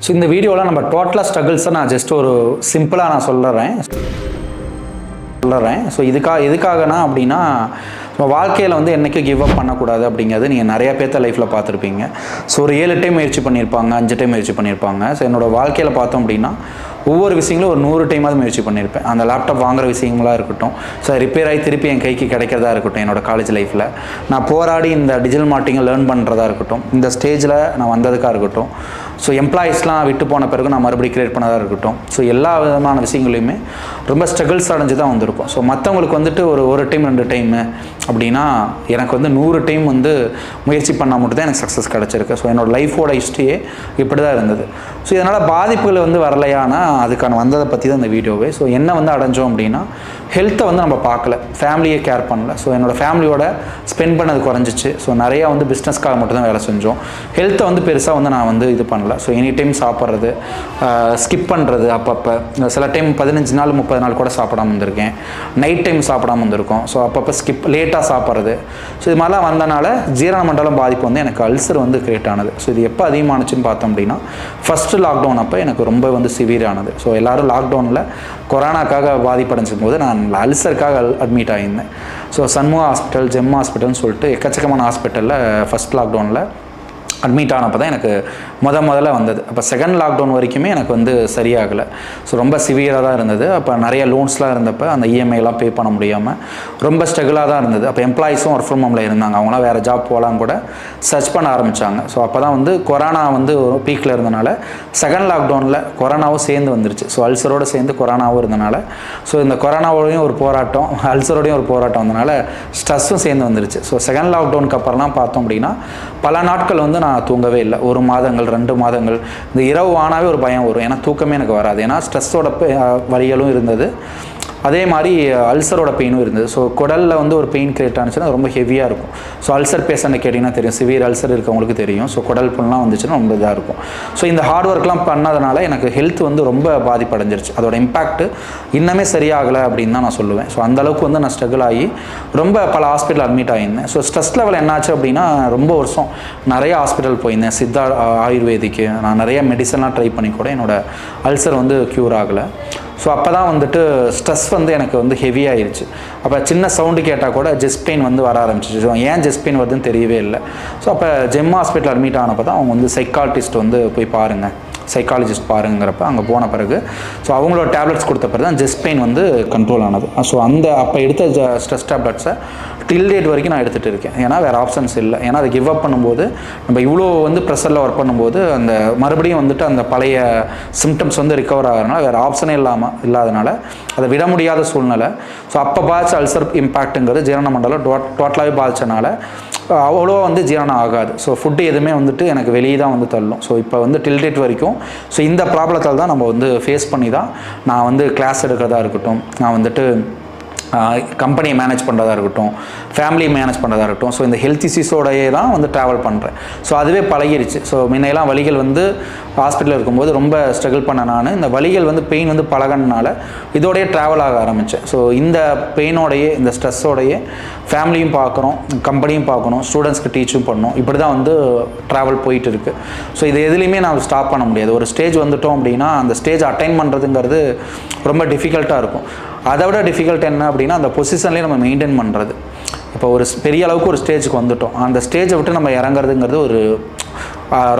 So இந்த வீடியோவில் நம்ம டோட்டலாக ஸ்ட்ரகிள்ஸை நான் ஜஸ்ட் ஒரு சிம்பிளாக நான் சொல்லுறேன். ஸோ எதுக்காகனா அப்படின்னா நம்ம வாழ்க்கையில் வந்து என்றைக்கும் கிவ் அப் பண்ணக்கூடாது அப்படிங்கிறது நீங்கள் நிறைய பேர்த்த லைஃப்பில் பார்த்துருப்பீங்க. ஸோ ஒரு 7 டைம் முயற்சி பண்ணியிருப்பாங்க, 5 டைம் முயற்சி பண்ணியிருப்பாங்க. ஸோ என்னோடய வாழ்க்கையில் பார்த்தோம் அப்படின்னா ஒவ்வொரு விஷயங்களும் ஒரு 100 டைமாவது முயற்சி பண்ணியிருப்பேன். அந்த லேப்டாப் வாங்குகிற விஷயங்களாக இருக்கட்டும், ஸோ ரிப்பேர் ஆகி திருப்பி என் கைக்கு கிடைக்கிறதா இருக்கட்டும், என்னோடய காலேஜ் லைஃப்பில் நான் போராடி இந்த டிஜிட்டல் மார்க்கெட்டிங்கை லேர்ன் பண்ணுறதா இருக்கட்டும், இந்த ஸ்டேஜில் நான் வந்ததுக்காக இருக்கட்டும், ஸோ எம்ப்ளாயீஸ்லாம் விட்டு போன பிறகு நான் மறுபடியும் கிரியேட் பண்ணதாக இருக்கட்டும், ஸோ எல்லா விதமான விஷயங்களையுமே ரொம்ப ஸ்ட்ரகிள்ஸ் அடைஞ்சு தான் வந்திருக்கும். ஸோ மற்றவங்களுக்கு வந்துட்டு ஒரு டைம் 2 டைமு அப்படின்னா எனக்கு வந்து 100 டைம் வந்து முயற்சி பண்ணால் மட்டும் தான் எனக்கு சக்ஸஸ் கிடச்சிருக்கு. ஸோ என்னோடய லைஃபோட ஹிஸ்ட்ரியே இப்படி தான் இருந்தது. ஸோ இதனால் பாதிப்புகள் வந்து வரலையானா அதுக்கான வந்ததை பற்றி தான் இந்த வீடியோவே. ஸோ என்ன வந்து அடைஞ்சோம் அப்படின்னா ஹெல்த்தை வந்து நம்ம பார்க்கல, ஃபேமிலியை கேர் பண்ணல. ஸோ என்னோடய ஃபேமிலியோட ஸ்பெண்ட் பண்ணது குறைஞ்சிச்சு. ஸோ நிறையா வந்து பிஸ்னஸ்க்காக மட்டும் தான் வேலை செஞ்சோம். ஹெல்த்தை வந்து பெருசாக வந்து நான் வந்து இது பண்ணல. ஸோ எனி டைம் சாப்பிட்றது, ஸ்கிப் பண்ணுறது, அப்பப்போ சில டைம் 15 நாள் 30 நாள் கூட சாப்பிடாமல் இருந்திருக்கேன். நைட் டைம் சாப்பிடாமல் இருந்திருக்கோம். ஸோ அப்பப்போ ஸ்கிப் லேட்டாக சாப்பிட்றது. ஸோ இது மாதிரிலாம் வந்தனால ஜீரண மண்டலம் பாதிப்பு வந்து எனக்கு அல்சர் வந்து கிரியேட் ஆனது. ஸோ இது எப்போ அதிகமானுச்சுன்னு பார்த்தோம் அப்படின்னா ஃபஸ்ட்டு லாக்டவுன் அப்போ எனக்கு ரொம்ப வந்து சிவியர் ஆனது. ஸோ எல்லோரும் லாக்டவுனில் கொரோனாக்காக பாதிப்படைஞ்சும் போது நான் அல்சருக்காக அட்மிட் ஆகியிருந்தேன். ஸோ சண்முகா ஹாஸ்பிட்டல், ஜெம் ஹாஸ்பிட்டல்னு சொல்லிட்டு எக்கச்சக்கமான ஹாஸ்பிட்டலில் ஃபஸ்ட் லாக்டவுனில் அட்மிட் ஆனப்போ தான் எனக்கு முதல்ல வந்தது. அப்போ செகண்ட் லாக்டவுன் வரைக்குமே எனக்கு வந்து சரியாகலை. ஸோ ரொம்ப சிவியராக தான் இருந்தது. அப்போ நிறைய லோன்ஸ்லாம் இருந்தப்போ அந்த இஎம்ஐலாம் பே பண்ண முடியாமல் ரொம்ப ஸ்ட்ரகிளாக தான் இருந்தது. அப்போ எம்ப்ளாயிஸும் ஒர்க் ஃப்ரம் ஹோமில் இருந்தாங்க. அவங்களாம் வேறு ஜாப் போகலாம் கூட சர்ச் பண்ண ஆரம்பித்தாங்க. ஸோ அப்போ தான் வந்து கொரோனா வந்து ஒரு பீக்கில் இருந்தனால செகண்ட் லாக்டவுனில் கொரோனாவும் சேர்ந்து வந்துருச்சு. ஸோ அல்சரோடு சேர்ந்து கொரோனாவும் இருந்தனால ஸோ இந்த கொரோனாவோடையும் ஒரு போராட்டம், அல்சரோடையும் ஒரு போராட்டம் வந்தனால ஸ்ட்ரெஸ்ஸும் சேர்ந்து வந்துருச்சு. ஸோ செகண்ட் லாக்டவுனுக்கு அப்புறம்லாம் பார்த்தோம் அப்படின்னா பல நாட்கள் வந்து நான் தூங்கவே இல்லை. 1 மாதங்கள் 2 மாதங்கள் இந்த இரவு ஆனாவே ஒரு பயம் வரும். ஏன்னா தூக்கமே எனக்கு வராது. ஏன்னா ஸ்ட்ரெஸ்ஸோட வலிகளும் இருந்தது, அதே மாதிரி அல்சரோட பெயினும் இருந்தது. ஸோ குடலில் வந்து ஒரு பெயின் கிரியேட் ஆனிச்சுன்னா ரொம்ப ஹெவியாக இருக்கும். ஸோ அல்சர் பேஷண்ட்டை கேட்டிங்கன்னா தெரியும், சிவியர் அல்சர் இருக்கவங்களுக்கு தெரியும். ஸோ குடல் புண்ணெலாம் வந்துச்சுன்னா ரொம்ப இதாக இருக்கும். ஸோ இந்த ஹார்ட் ஒர்க்லாம் பண்ணதுனால எனக்கு ஹெல்த் வந்து ரொம்ப பாதிப்படைஞ்சிருச்சு. அதோட இம்பாக்ட் இன்னமே சரியாகலை அப்படின்னு தான் நான் சொல்லுவேன். ஸோ அந்தளவுக்கு வந்து நான் ஸ்ட்ரகிள் ஆகி ரொம்ப பல ஹாஸ்பிட்டல் அட்மிட் ஆகியிருந்தேன். ஸோ ஸ்ட்ரெஸ் லெவல் என்னாச்சு அப்படின்னா ரொம்ப வருஷம் நிறைய ஹாஸ்பிட்டல் போயிருந்தேன். சித்தா ஆயுர்வேதிக்கு நான் நிறைய மெடிசன்லாம் ட்ரை பண்ணி கூட என்னோடய அல்சர் வந்து க்யூர் ஆகலை. ஸோ அப்போ தான் வந்துட்டு ஸ்ட்ரெஸ் வந்து எனக்கு வந்து ஹெவியாகிருச்சு. அப்போ சின்ன சவுண்டு கேட்டால் கூட செஸ்ட் பெயின் வந்து வர ஆரம்பிச்சிச்சு. ஏன் செஸ்ட் பெயின் வருதுன்னு தெரியவே இல்லை. ஸோ அப்போ ஜெம் ஹாஸ்பிட்டல் அட்மிட் ஆனப்போ தான் அவங்க வந்து சைக்காலஜிஸ்ட் வந்து போய் பாருங்கள், சைக்காலஜிஸ்ட் பாருங்கிறப்ப அங்கே போன பிறகு ஸோ அவங்களோட டேப்லெட்ஸ் கொடுத்த பிறகு தான் செஸ்ட் பெயின் வந்து கண்ட்ரோல் ஆனது. ஸோ அப்போ எடுத்த ஸ்ட்ரெஸ் டேப்லெட்ஸை டில் டேட் வரைக்கும் நான் எடுத்துகிட்டு இருக்கேன். ஏன்னா வேறு ஆப்ஷன்ஸ் இல்லை. ஏன்னா அதை கிவ் அப் பண்ணும்போது நம்ம இவ்வளோ வந்து ப்ரெஷரில் ஒர்க் பண்ணும்போது அந்த மறுபடியும் வந்துட்டு அந்த பழைய சிம்டம்ஸ் வந்து ரிகவர் ஆகிறதுனால வேறு ஆப்ஷனே இல்லாதனால அதை விட முடியாத சூழ்நிலை. ஸோ அப்போ பாதிச்ச அல்சர் இம்பாக்ட்டுங்கிறது ஜீரண மண்டலம் டோட்டலாகவே பாதிச்சனால அவ்வளோ வந்து ஜீரணம் ஆகாது. ஸோ ஃபுட்டு எதுவுமே வந்துட்டு எனக்கு வெளியே தான் வந்து தள்ளும். ஸோ இப்போ வந்து டில் டேட் வரைக்கும் ஸோ இந்த ப்ராப்ளத்தால் தான் நம்ம வந்து ஃபேஸ் பண்ணி தான் நான் வந்து கிளாஸ் எடுக்கிறதா இருக்கட்டும், நான் வந்துட்டு கம்பெனியை மேனேஜ் பண்ணுறதா இருக்கட்டும், ஃபேமிலி மேனேஜ் பண்ணுறதா இருக்கட்டும். ஸோ இந்த ஹெல்த் இஷ்யூஸோடையே தான் வந்து ட்ராவல் பண்ணுறேன். ஸோ அதுவே பழகிருச்சு. ஸோ முன்னையெல்லாம் வலிகள் வந்து ஹாஸ்பிட்டலில் இருக்கும்போது ரொம்ப ஸ்ட்ரகிள் பண்ண நான் இந்த வலிகள் வந்து பெயின் வந்து பழகினால இதோடையே ட்ராவல் ஆக ஆரம்பித்தேன். ஸோ இந்த பெயினோடையே இந்த ஸ்ட்ரெஸ்ஸோடையே ஃபேமிலியும் பார்க்குறோம், கம்பெனியும் பார்க்கணும், ஸ்டூடெண்ட்ஸ்க்கு டீச்சும் பண்ணணும். இப்படி தான் வந்து ட்ராவல் போயிட்டு இருக்குது. ஸோ இது எதுலேயுமே நான் ஸ்டாப் பண்ண முடியாது. ஒரு ஸ்டேஜ் வந்துட்டோம் அப்படின்னா அந்த ஸ்டேஜ் அட்டைன் பண்ணுறதுங்கிறது ரொம்ப டிஃபிகல்ட்டாக இருக்கும். அதை விட டிஃபிகல்ட் என்ன அப்படின்னா அந்த பொசிஷன்லேயே நம்ம மெயின்டைன் பண்ணுறது. இப்போ ஒரு பெரிய அளவுக்கு ஒரு ஸ்டேஜுக்கு வந்துட்டோம், அந்த ஸ்டேஜை விட்டு நம்ம இறங்குறதுங்கிறது ஒரு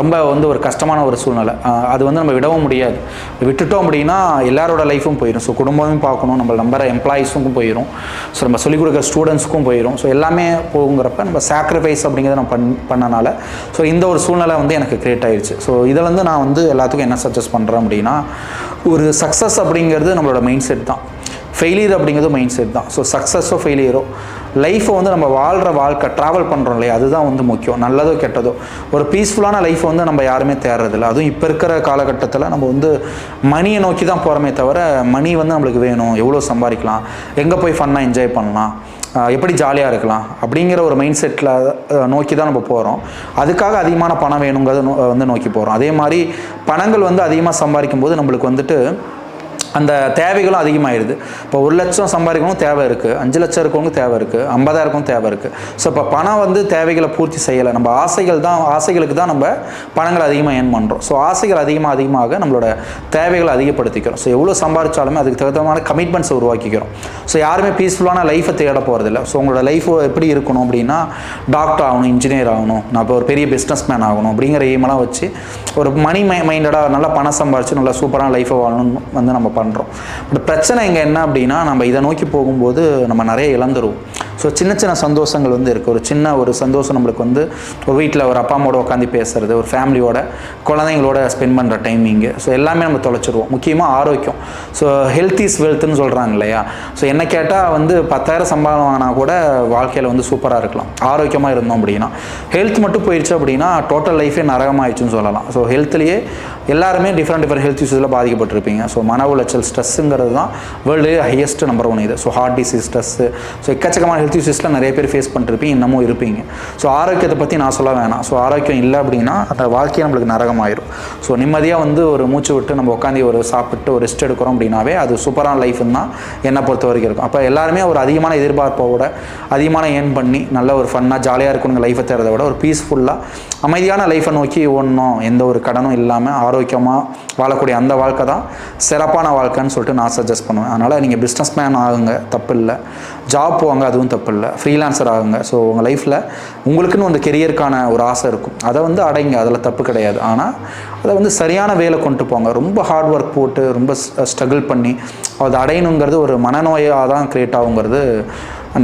ரொம்ப வந்து ஒரு கஷ்டமான ஒரு சூழ்நிலை. அது வந்து நம்ம விடவும் முடியாது. விட்டுட்டோம் அப்படின்னா எல்லாரோட லைஃப்பும் போயிடும். ஸோ குடும்பமும் பார்க்கணும், நம்ம நம்புற எம்ப்ளாயீஸுக்கும் போயிடும், ஸோ நம்ம சொல்லிக் கொடுக்குற ஸ்டூடெண்ட்ஸுக்கும் போயிடும். ஸோ எல்லாமே போகுங்கிறப்ப நம்ம சாக்ரிஃபைஸ் அப்படிங்கிறத நம்ம பண்ணனால ஸோ இந்த ஒரு சூழ்நிலை வந்து எனக்கு கிரியேட் ஆகிடுச்சு. ஸோ இதில் வந்து நான் வந்து எல்லாத்துக்கும் என்ன சஜஸ்ட் பண்ணுறேன் அப்படின்னா ஒரு சக்ஸஸ் அப்படிங்கிறது நம்மளோட மைண்ட் செட் தான், ஃபெயிலியர் அப்படிங்கிறது மைண்ட் செட் தான். ஸோ சக்ஸஸோ ஃபெயிலியரோ லைஃப்பை வந்து நம்ம வாழ்கிற வாழ்க்கை ட்ராவல் பண்ணுறோம் இல்லையா, அதுதான் வந்து முக்கியம். நல்லதோ கெட்டதோ ஒரு பீஸ்ஃபுல்லான லைஃப்பை வந்து நம்ம யாருமே தேடுறதில்ல. அதுவும் இப்போ இருக்கிற காலகட்டத்தில் நம்ம வந்து மணியை நோக்கி தான் போகிறோமே தவிர மணி வந்து நம்மளுக்கு வேணும், எவ்வளோ சம்பாதிக்கலாம், எங்கே போய் ஃபன்னாக என்ஜாய் பண்ணலாம், எப்படி ஜாலியாக இருக்கலாம் அப்படிங்கிற ஒரு மைண்ட் செட்டில் நோக்கி தான் நம்ம போகிறோம். அதுக்காக அதிகமான பணம் வேணுங்கிறத வந்து நோக்கி போகிறோம். அதே மாதிரி பணங்கள் வந்து அதிகமாக சம்பாதிக்கும் போது நம்மளுக்கு வந்துட்டு அந்த தேவைகளும் அதிகமாகிடுது. இப்போ 1 லட்சம் சம்பாதிக்கணும் தேவை இருக்குது, 5 லட்சம் இருக்கவங்க தேவை இருக்குது, 50,000 தேவை இருக்குது. ஸோ இப்போ பணம் வந்து தேவைகளை பூர்த்தி செய்யலை. நம்ம ஆசைகளுக்கு தான் நம்ம பணங்களை அதிகமாக ஏர்ன் பண்ணுறோம். ஸோ ஆசைகள் அதிகமாக நம்மளோட தேவைகளை அதிகப்படுத்திக்கிறோம். ஸோ எவ்வளோ சம்பாதிச்சாலுமே அதுக்கு தகுந்தமான கமிட்மெண்ட்ஸை உருவாக்கிக்கிறோம். ஸோ யாருமே பீஸ்ஃபுல்லான லைஃப்பை தேட போகிறதில்ல. ஸோ உங்களோட லைஃப் எப்படி இருக்கணும் அப்படின்னா, டாக்டர் ஆகணும், இன்ஜினியர் ஆகணும், நான் இப்போ ஒரு பெரிய பிஸ்னஸ் மேன் ஆகணும் அப்படிங்கிற எய்மெல்லாம் வச்சு ஒரு மணி மைண்டடாக நல்லா பணம் சம்பாதிச்சு நல்லா சூப்பரான லைஃப்பை வாழணும்னு வந்து நம்ம பண்ணுறோம். பட் பிரச்சனை இங்கே என்ன அப்படின்னா, நம்ம இதை நோக்கி போகும்போது நம்ம நிறைய இழந்துருவோம். ஸோ சின்ன சின்ன சந்தோஷங்கள் வந்து இருக்குது. ஒரு சந்தோஷம் நம்மளுக்கு வந்து ஒரு வீட்டில் ஒரு அப்பா அம்மாவோட உட்காந்து பேசுறது, ஒரு ஃபேமிலியோட குழந்தைங்களோட ஸ்பெண்ட் பண்ணுற டைமிங்கு, ஸோ எல்லாமே நம்ம தொலைச்சிருவோம். முக்கியமாக ஆரோக்கியம். ஸோ ஹெல்த் இஸ் வெல்த்னு சொல்கிறாங்க இல்லையா? ஸோ என்ன கேட்டால் வந்து 10,000 சம்பளம் வாங்கினா கூட வாழ்க்கையில் வந்து சூப்பராக இருக்கலாம் ஆரோக்கியமாக இருந்தோம் அப்படின்னா. ஹெல்த் மட்டும் போயிடுச்சு அப்படின்னா டோட்டல் லைஃபே நரகமாகிடுச்சுன்னு சொல்லலாம். ஸோ ஹெல்த்லேயே எல்லாருமே டிஃப்ரெண்ட் ஹெல்த் இஷ்யூஸில் பாதிக்கப்பட்டிருப்பீங்க. ஸோ மன உளைச்சல், ஸ்ட்ரெஸ்ஸுங்கிறது தான் வேர்ல்டு ஹையஸ்ட் நம்பர் 1 இது. So heart disease, stress, so எக்கச்சக்கமான ஹெல்த் இஷ்யூஸில் நிறைய பேர் ஃபேஸ் பண்ணிருப்பீங்க, இன்னமும் இருப்பீங்க. ஸோ ஆரோக்கியத்தை பற்றி நான் சொல்ல வேணாம். ஸோ ஆரோக்கியம் இல்லை அப்படின்னா அந்த வாழ்க்கையை நம்மளுக்கு நரகமாயிடும். ஸோ நிம்மதியாக வந்து ஒரு மூச்சு விட்டு நம்ம உட்காந்து ஒரு சாப்பிட்டு ஒரு ரெஸ்ட் எடுக்கிறோம் அப்படின்னாவே அது சூப்பரான லைஃப்னு தான் என்னை பொறுத்த வரைக்கும் இருக்கும். அப்போ எல்லாருமே ஒரு அதிகமான எதிர்பார்ப்போட அதிகமான ஏர்ன் பண்ணி நல்ல ஒரு ஃபன்னாக ஜாலியாக இருக்கணுங்க லைஃப்பை தேர்றதை விட ஒரு பீஸ்ஃபுல்லாக அமைதியான லைஃப்பை நோக்கி ஓடணும், எந்த ஒரு கடனும் இல்லாமல் ஆரோக்கியமாக வாழக்கூடிய அந்த வாழ்க்கை தான் சிறப்பான வாழ்க்கைன்னு சொல்லிட்டு நான் சஜஸ்ட் பண்ணுவேன். அதனால் நீங்கள் பிஸ்னஸ் மேன் ஆகுங்க, தப்பு இல்லை. ஜாப் போவாங்க, அதுவும் தப்பு இல்லை. ஃப்ரீலான்சர் ஆகுங்க. ஸோ உங்கள் லைஃப்பில் உங்களுக்குன்னு ஒரு கெரியருக்கான ஒரு ஆசை இருக்கும், அதை வந்து அடைங்க, அதில் தப்பு கிடையாது. ஆனால் அதை வந்து சரியான வேலை கொண்டு போங்க. ரொம்ப ஹார்ட் ஒர்க் போட்டு ரொம்ப ஸ்ட்ரகிள் பண்ணி அதை அடையணுங்கிறது ஒரு மனநோயாக தான் க்ரியேட் ஆகுங்கிறது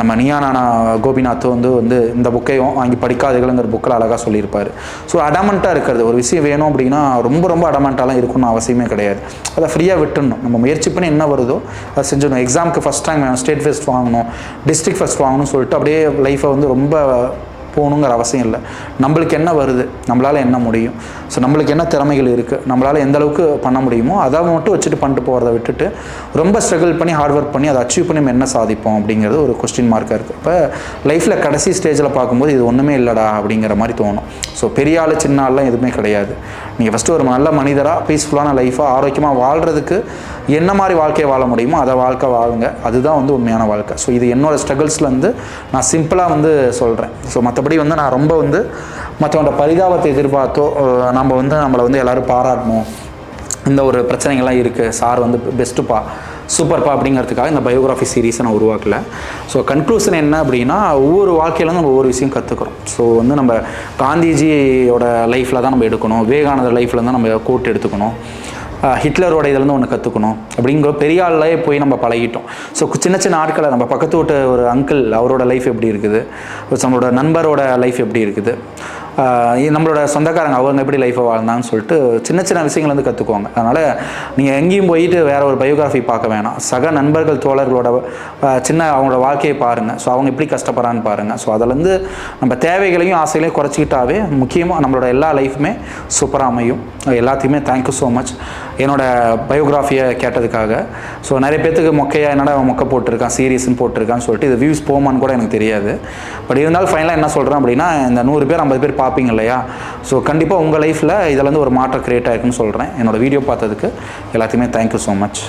நம்ம நீயானா கோபிநாத் வந்து இந்த புக்கையும் வாங்கி படிக்காதுங்கிற புக்கில் அழகாக சொல்லியிருப்பார். ஸோ அடமெண்ட்டாக இருக்கிறது, ஒரு விஷயம் வேணும் அப்படின்னா ரொம்ப அடமெண்ட்டாலாம் இருக்கணும்னு அவசியமே கிடையாது. அதை ஃப்ரீயாக விட்டுடணும். நம்ம முயற்சி பண்ணி என்ன வருதோ அதை செஞ்சிடணும். எக்ஸாமுக்கு ஃபஸ்ட் ரேங்க் வேணும், ஸ்டேட் ஃபர்ஸ்ட் வாங்கணும், டிஸ்ட்ரிக்ட் ஃபர்ஸ்ட் வாங்கணும்னு சொல்லிட்டு அப்படியே லைஃப்பை வந்து ரொம்ப போகணுங்கிற அவசியம் இல்லை. நம்மளுக்கு என்ன வருது, நம்மளால் என்ன முடியும், ஸோ நம்மளுக்கு என்ன திறமைகள் இருக்குது, நம்மளால் எந்த அளவுக்கு பண்ண முடியுமோ அதை மட்டும் வச்சுட்டு பண்ணிட்டு போகிறத விட்டுட்டு ரொம்ப ஸ்ட்ரகிள் பண்ணி ஹார்ட் ஒர்க் பண்ணி அதை அச்சீவ் பண்ணி நம்ம என்ன சாதிப்போம் அப்படிங்கிறது ஒரு கொஸ்டின் மார்க்காக இருக்குது. இப்போ லைஃப்பில் கடைசி ஸ்டேஜில் பார்க்கும்போது இது ஒன்றுமே இல்லைடா அப்படிங்கிற மாதிரி தோணும். ஸோ பெரிய ஆள் சின்ன ஆள்லாம் எதுவுமே கிடையாது. நீங்கள் ஃபஸ்ட்டு ஒரு நல்ல மனிதராக பீஸ்ஃபுல்லான லைஃபாக ஆரோக்கியமாக வாழ்கிறதுக்கு என்ன மாதிரி வாழ்க்கையை வாழ முடியுமோ அதை வாழ்க்கை வாழுங்க. அதுதான் வந்து உண்மையான வாழ்க்கை. ஸோ இது என்னோடய ஸ்ட்ரகிள்ஸ்லேருந்து நான் சிம்பிளாக வந்து சொல்கிறேன். ஸோ மற்றபடி வந்து நான் ரொம்ப வந்து மற்றவங்களோட பரிதாபத்தை எதிர்பார்த்தோ நம்ம வந்து நம்மளை வந்து எல்லோரும் பாராட்டணும், இந்த ஒரு பிரச்சனைகள்லாம் இருக்குது, சார் வந்து பெஸ்ட்டுப்பா சூப்பர்ப்பா அப்படிங்கிறதுக்காக இந்த பயோகிராஃபி சீரீஸை நான் உருவாக்கல. ஸோ கன்க்ளூஷன் என்ன அப்படின்னா, ஒவ்வொரு வாழ்க்கையிலேருந்து நம்ம ஒவ்வொரு விஷயம் கற்றுக்குறோம். ஸோ வந்து நம்ம காந்திஜியோட லைஃப்பில் தான் நம்ம எடுக்கணும், விவேகானந்தர் லைஃப்பில் தான் நம்ம கோட் எடுத்துக்கணும், ஹிட்லரோட இதுலேருந்து ஒன்று கற்றுக்கணும் அப்படிங்கிற பெரிய ஆள்லேயே போய் நம்ம பழகிட்டோம். ஸோ சின்ன ஆட்களை நம்ம பக்கத்து விட்டு ஒரு அங்கிள் அவரோட லைஃப் எப்படி இருக்குது, நம்மளோட நண்பரோட லைஃப் எப்படி இருக்குது, நம்மளோட சொந்தக்காரங்க அவங்க எப்படி லைஃப்பை வாழ்ந்தாங்கன்னு சொல்லிட்டு சின்ன விஷயங்கள் வந்து கற்றுக்குவாங்க. அதனால் நீங்கள் எங்கேயும் போயிட்டு வேறு ஒரு பயோகிராஃபி பார்க்க வேணாம். சக நண்பர்கள் தோழர்களோட அவங்களோட வாழ்க்கையை பாருங்கள். ஸோ அவங்க எப்படி கஷ்டப்படுறான்னு பாருங்கள். ஸோ அதிலேருந்து நம்ம தேவைகளையும் ஆசைகளையும் குறைச்சிக்கிட்டாவே முக்கியமாக நம்மளோட எல்லா லைஃப்புமே சூப்பராக அமையும். எல்லாத்தையுமே தேங்க்யூ ஸோ மச் என்னோடய பயோகிராஃபியை கேட்டதுக்காக. ஸோ நிறைய பேர்த்துக்கு மொக்கையாக என்னடா மொக்கை போட்டிருக்கான், சீரியஸ்ன்னு போட்டிருக்கான்னு சொல்லிட்டு இது வியூஸ் போமான்னு கூட எனக்கு தெரியாது. பட் இருந்தாலும் ஃபைனலாக என்ன சொல்கிறேன் அப்படின்னா, இந்த 100 பேர் 50 பேர் பார்ப்பீங்க இல்லையா, ஸோ கண்டிப்பாக உங்கள் லைஃப்பில் இதிலேருந்து ஒரு மாற்றம் க்ரியேட் ஆகிருக்குன்னு சொல்கிறேன். என்னோடய வீடியோ பார்த்ததுக்கு எல்லாத்தையுமே தேங்க்யூ ஸோ மச்.